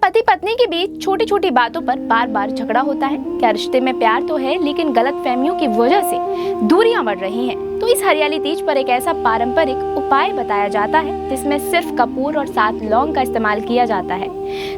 पति पत्नी के बीच छोटी छोटी बातों पर बार बार झगड़ा होता है? क्या रिश्ते में प्यार तो है लेकिन गलत फहमियों की वजह से दूरियां बढ़ रही हैं? तो इस हरियाली तीज पर एक ऐसा पारंपरिक उपाय बताया जाता है जिसमें सिर्फ कपूर और 7 लौंग का इस्तेमाल किया जाता है।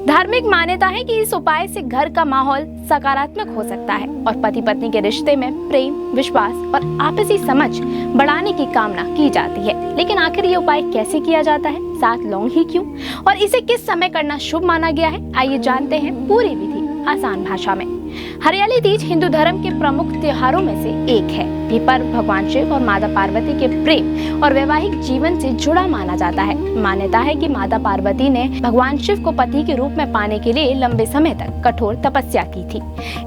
धार्मिक मान्यता है कि इस उपाय से घर का माहौल सकारात्मक हो सकता है और पति पत्नी के रिश्ते में प्रेम, विश्वास और आपसी समझ बढ़ाने की कामना की जाती है। लेकिन आखिर ये उपाय कैसे किया जाता है? 7 लौंग ही क्यों और इसे किस समय करना शुभ माना गया है? आइए जानते हैं पूरी विधि आसान भाषा में। हरियाली तीज हिंदू धर्म के प्रमुख त्योहारों में से एक है। ये पर्व भगवान शिव और माता पार्वती के प्रेम और वैवाहिक जीवन से जुड़ा माना जाता है। मान्यता है कि माता पार्वती ने भगवान शिव को पति के रूप में पाने के लिए लंबे समय तक कठोर तपस्या की थी।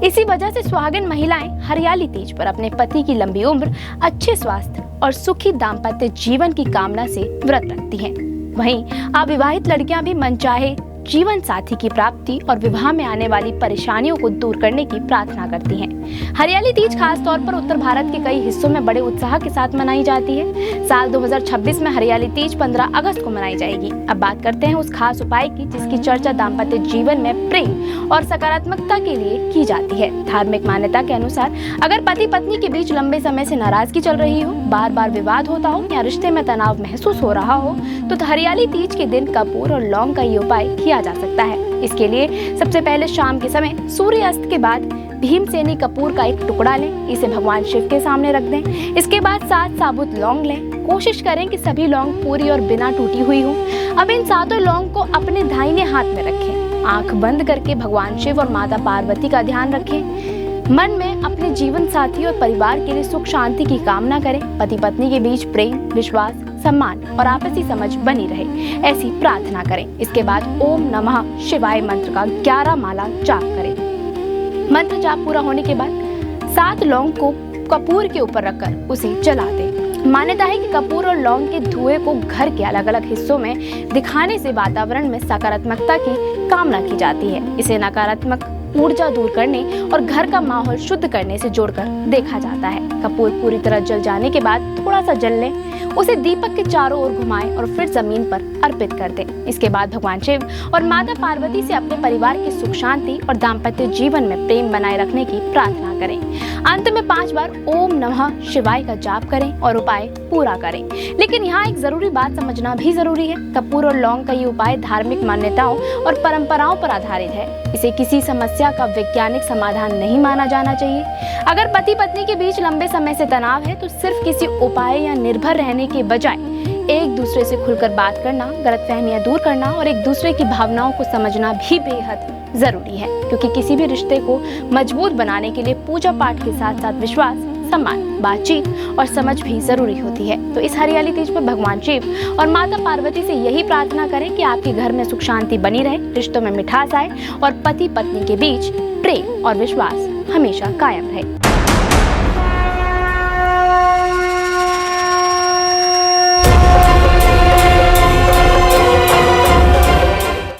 इसी वजह से सुहागिन महिलाएं हरियाली तीज पर अपने पति की लंबी उम्र, अच्छे स्वास्थ्य और सुखी दाम्पत्य जीवन की कामना से व्रत रखती हैं। वहीं अविवाहित लड़कियां भी मनचाहे जीवन साथी की प्राप्ति और विवाह में आने वाली परेशानियों को दूर करने की प्रार्थना करती हैं। हरियाली तीज खास तौर पर उत्तर भारत के कई हिस्सों में बड़े उत्साह के साथ मनाई जाती है। साल 2026 में हरियाली तीज 15 अगस्त को मनाई जाएगी। अब बात करते हैं उस खास उपाय की जिसकी चर्चा दाम्पत्य जीवन में प्रेम और सकारात्मकता के लिए की जाती है। धार्मिक मान्यता के अनुसार अगर पति पत्नी के बीच लंबे समय से नाराजगी चल रही हो, बार बार विवाद होता हो या रिश्ते में तनाव महसूस हो रहा हो, तो हरियाली तीज के दिन कपूर और लौंग का ये उपाय किया जा सकता है। इसके लिए सबसे पहले शाम के समय सूर्यास्त के बाद भीमसेनी कपूर का एक टुकड़ा लें, इसे भगवान शिव के सामने रख दें। इसके बाद 7 साबुत लौंग लें। कोशिश करें कि सभी लौंग पूरी और बिना टूटी हुई हो। अब इन 7 लौंग को अपने दाहिने हाथ में रखें। आंख बंद करके भगवान शिव और माता पार्वती का ध्यान रखें। मन में अपने जीवन साथी और परिवार के लिए सुख शांति की कामना करें। पति पत्नी के बीच प्रेम, विश्वास, सम्मान और आपसी समझ बनी रहे, ऐसी प्रार्थना करें। इसके बाद ओम नमः शिवाय मंत्र का 11 माला जाप करें। मंत्र जाप पूरा होने के बाद 7 लौंग को कपूर के ऊपर रखकर उसे जला दें। मान्यता है कि कपूर और लौंग के धुएं को घर के अलग अलग हिस्सों में दिखाने से वातावरण में सकारात्मकता की कामना की जाती है। इसे नकारात्मक ऊर्जा दूर करने और घर का माहौल शुद्ध करने से जोड़कर देखा जाता है। कपूर पूरी तरह जल जाने के बाद थोड़ा सा जल लें, उसे दीपक के चारों ओर घुमाएं और फिर जमीन पर अर्पित कर दें। इसके बाद भगवान शिव और माता पार्वती से अपने परिवार की सुख शांति और दाम्पत्य जीवन में प्रेम बनाए रखने की प्रार्थना करें। अंत में 5 बार ओम नमः शिवाय का जाप करें और उपाय पूरा करें। लेकिन यहाँ एक जरूरी बात समझना भी जरूरी है। कपूर और लौंग का ये उपाय धार्मिक मान्यताओं और परंपराओं पर आधारित है। इसे किसी समस्या का वैज्ञानिक समाधान नहीं माना जाना चाहिए। अगर पति पत्नी के बीच लंबे समय से तनाव है तो सिर्फ किसी उपाय या निर्भर रहने के बजाय एक दूसरे से खुलकर बात करना, गलतफहमियां दूर करना और एक दूसरे की भावनाओं को समझना भी बेहद जरूरी है। क्योंकि किसी भी रिश्ते को मजबूत बनाने के लिए पूजा पाठ के साथ साथ विश्वास, सम्मान, बातचीत और समझ भी जरूरी होती है। तो इस हरियाली तीज पर भगवान शिव और माता पार्वती से यही प्रार्थना करें कि आपके घर में सुख शांति बनी रहे, रिश्तों में मिठास आए और पति पत्नी के बीच प्रेम और विश्वास हमेशा कायम रहे।